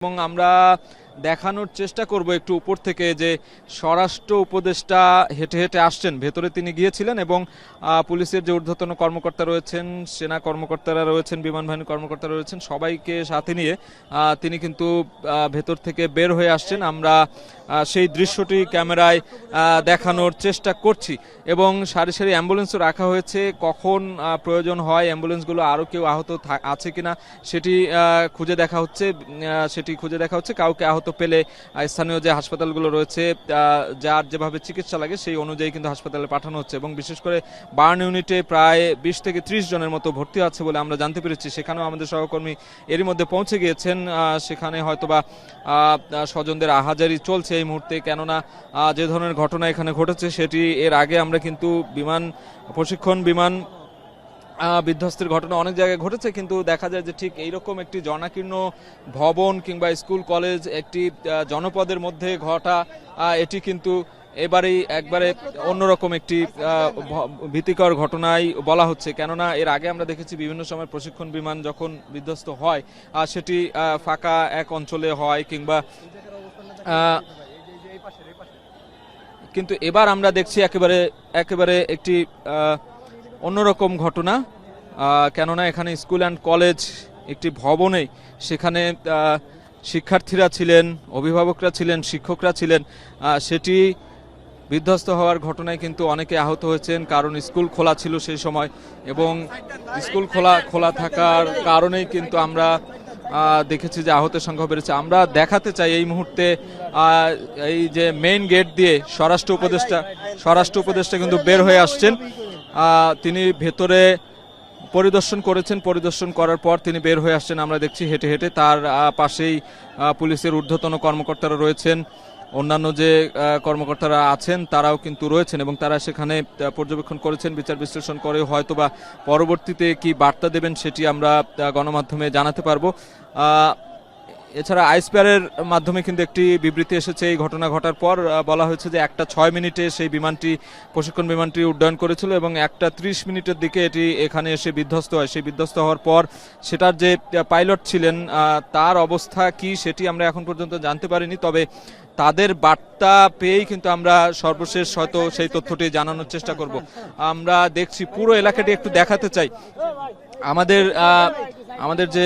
এবং আমরা দেখানোর চেষ্টা করব একটু উপর থেকে যে স্বরাষ্ট্র উপদেষ্টা হেঁটে হেঁটে আসছেন, ভেতরে তিনি গিয়েছিলেন এবং পুলিশের যে ঊর্ধ্বতন কর্মকর্তা রয়েছেন, সেনা কর্মকর্তারা রয়েছেন, বিমান বাহিনীর কর্মকর্তারা রয়েছেন, সবাইকে সাথে নিয়ে তিনি কিন্তু ভেতর থেকে বের হয়ে আসছেন। আমরা সেই দৃশ্যটি ক্যামেরায় দেখানোর চেষ্টা করছি এবং সারি সারি অ্যাম্বুলেন্সও রাখা হয়েছে। কখন প্রয়োজন হয় অ্যাম্বুলেন্সগুলো আরও কেউ আহত আছে কিনা সেটি খুঁজে দেখা হচ্ছে। কাউকে আহত পেলে স্থানীয় যে হাসপাতালগুলো রয়েছে, যার যেভাবে চিকিৎসা লাগে সেই অনুযায়ী কিন্তু হাসপাতালে পাঠানো হচ্ছে এবং বিশেষ করে বার্ন ইউনিটে প্রায় 20 থেকে 30 জনের মতো ভর্তি আছে বলে আমরা জানতে পেরেছি। সেখানেও আমাদের সহকর্মী এরই মধ্যে পৌঁছে গিয়েছেন। সেখানে হয়তোবা স্বজনদের আহাজারি চলছে এই মুহূর্তে, কেননা যে ধরনের ঘটনা এখানে ঘটেছে সেটি এর আগে আমরা কিন্তু প্রশিক্ষণ বিমান বিধ্বস্তের ঘটনা অনেক জায়গায় ঘটেছে, কিন্তু দেখা যায় যে ঠিক এইরকম একটি জনাকীর্ণ ভবন কিংবা স্কুল কলেজ একটি জনপদের মধ্যে ঘটা, এটি কিন্তু একবারে অন্যরকম একটি ভীতিকর ঘটনাই বলা হচ্ছে। কেননা এর আগে আমরা দেখেছি বিভিন্ন সময় প্রশিক্ষণ বিমান যখন বিধ্বস্ত হয় সেটি ফাঁকা এক অঞ্চলে হয় কিংবা কিন্তু এবার আমরা দেখছি একেবারে একটি অন্যরকম ঘটনা। কেননা এখানে স্কুল অ্যান্ড কলেজ একটি ভবনে, সেখানে শিক্ষার্থীরা ছিলেন, অভিভাবকরা ছিলেন, শিক্ষকরা ছিলেন, সেটি বিধ্বস্ত হওয়ার ঘটনায় কিন্তু অনেকে আহত হয়েছেন, কারণ স্কুল খোলা ছিল সেই সময় এবং স্কুল খোলা থাকার কারণেই কিন্তু আমরা দেখেছি যে আহতের সংখ্যা বেড়েছে। আমরা দেখাতে চাই এই মুহূর্তে এই যে মেইন গেট দিয়ে স্বরাষ্ট্র উপদেষ্টা কিন্তু বের হয়ে আসছেন। তিনি ভেতরে পরিদর্শন করার পর তিনি বের হয়ে আসছেন। আমরা দেখছি হেঁটে হেঁটে, তার পাশেই পুলিশের ঊর্ধ্বতন কর্মকর্তারা রয়েছেন, অন্যান্য যে কর্মকর্তারা আছেন তারাও কিন্তু রয়েছেন এবং তারা সেখানে পর্যবেক্ষণ করেছেন, বিচার বিশ্লেষণ করে হয়তোবা পরবর্তীতে কি বার্তা দেবেন সেটি আমরা গণমাধ্যমে জানাতে পারবো। এছাড়া আইসপেয়ারের মাধ্যমে কিন্তু একটি বিবৃতি এসেছে এই ঘটনা ঘটার পর। বলা হয়েছে যে 1:06 সেই প্রশিক্ষণ বিমানটি উড্ডয়ন করেছিল এবং 1:30 দিকে এটি এখানে এসে বিধ্বস্ত হয়। সেই বিধ্বস্ত হওয়ার পর সেটার যে পাইলট ছিলেন তার অবস্থা কি সেটি আমরা এখন পর্যন্ত জানতে পারিনি, তবে তাদের বার্তা পেয়েই কিন্তু আমরা সর্বশেষ হয়তো সেই তথ্যটি জানানোর চেষ্টা করব। আমরা দেখছি পুরো এলাকাটি একটু দেখাতে চাই। আমাদের যে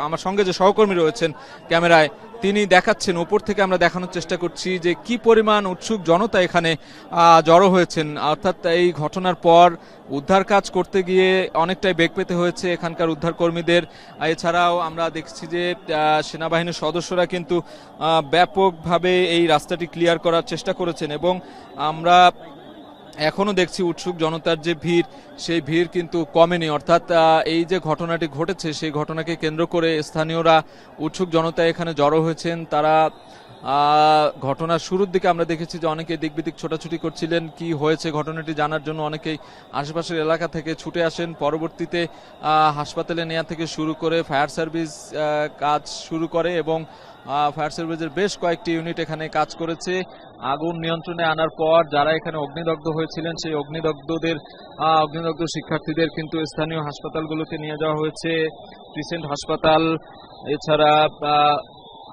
আমার সঙ্গে যে সহকর্মী রয়েছেন ক্যামেরায়, তিনি দেখাচ্ছেন, উপর থেকে আমরা দেখানোর চেষ্টা করছি যে কি পরিমাণ উৎসুক জনতা এখানে জড়ো হয়েছেন। অর্থাৎ এই ঘটনার পর উদ্ধার কাজ করতে গিয়ে অনেকটাই বেগ পেতে হয়েছে এখানকার উদ্ধার কর্মীদের। এছাড়াও আমরা দেখছি যে সেনাবাহিনীর সদস্যরা কিন্তু ব্যাপকভাবে এই রাস্তাটি ক্লিয়ার করার চেষ্টা করেছেন এবং আমরা এখনো দেখছি উৎসুক জনতার যে ভিড়, সেই ভিড় কিন্তু কমেনি। অর্থাৎ এই যে ঘটনাটি ঘটেছে সেই ঘটনাকে কেন্দ্র করে স্থানীয়রা, উৎসুক জনতা এখানে জড়ো হয়েছেন। তারা ঘটনার শুরুর দিকে আমরা দেখেছি যে অনেকে দিক বিদিক ছোটাছুটি করছিলেন, কি হয়েছে ঘটনাটি জানার জন্য অনেকেই আশেপাশের এলাকা থেকে ছুটে আসেন। পরবর্তীতে হাসপাতালে নেওয়া থেকে শুরু করে ফায়ার সার্ভিস কাজ শুরু করে এবং ফায়ার সার্ভিসের বেশ কয়েকটি ইউনিট এখানে কাজ করেছে। আগুন নিয়ন্ত্রণে আনার পর যারা এখানে অগ্নিদগ্ধ হয়েছিলেন সেই অগ্নিদগ্ধ শিক্ষার্থীদের কিন্তু স্থানীয় হাসপাতালগুলোতে নিয়ে যাওয়া হয়েছে, ক্রিসেন্ট হাসপাতাল, এছাড়া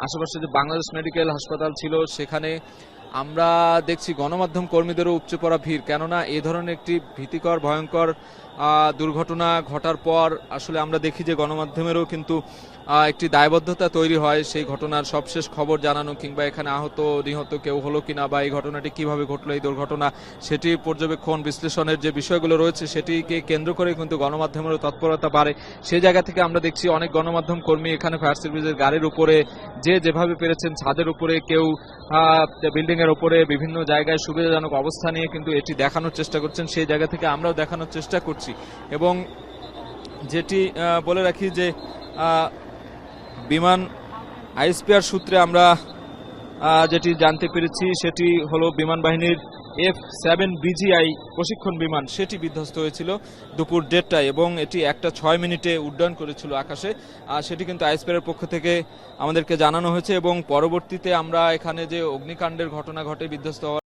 আশেপাশে যে বাংলাদেশ মেডিকেল হাসপাতাল ছিল সেখানে। আমরা দেখছি গণমাধ্যম কর্মীদেরও উপচে পড়া ভিড়, কেননা এ ধরনের একটি ভীতিকর ভয়ঙ্কর দুর্ঘটনা ঘটার পর আসলে আমরা দেখি যে গণমাধ্যমেরও কিন্তু একটি দায়বদ্ধতা তৈরি হয় সেই ঘটনার সবশেষ খবর জানানো, কিংবা এখানে আহত নিহত কেউ হলো কিনা বা এই ঘটনাটি কিভাবে ঘটলো, এই দুর্ঘটনা, সেটি পর্যবেক্ষণ বিশ্লেষণের যে বিষয়গুলো রয়েছে সেটিকে কেন্দ্র করে কিন্তু গণমাধ্যমেরও তৎপরতা বাড়ে। সেই জায়গা থেকে আমরা দেখছি অনেক গণমাধ্যম কর্মী এখানে ফায়ার সার্ভিসের গাড়ির উপরে যেভাবে পেরেছেন, ছাদের উপরে, কেউ বিল্ডিং এর উপরে, বিভিন্ন জায়গায় সুবিধাজনক অবস্থা নিয়ে কিন্তু এটি দেখানোর চেষ্টা করছেন। সেই জায়গা থেকে আমরাও দেখানোর চেষ্টা করছি এবং যেটি বলে রাখি যে বিমান আইসপেয়ার সূত্রে আমরা যেটি জানতে পেরেছি সেটি হলো বিমান বাহিনীর F-7 BGI প্রশিক্ষণ বিমান, সেটি বিধ্বস্ত হয়েছিল দুপুর 1:30টায় এবং এটি 1:06 উড্ডয়ন করেছিল আকাশে। সেটি কিন্তু আইসপেয়ারের পক্ষ থেকে আমাদেরকে জানানো হয়েছে এবং পরবর্তীতে আমরা এখানে যে অগ্নিকাণ্ডের ঘটনা ঘটে বিধ্বস্ত হওয়ার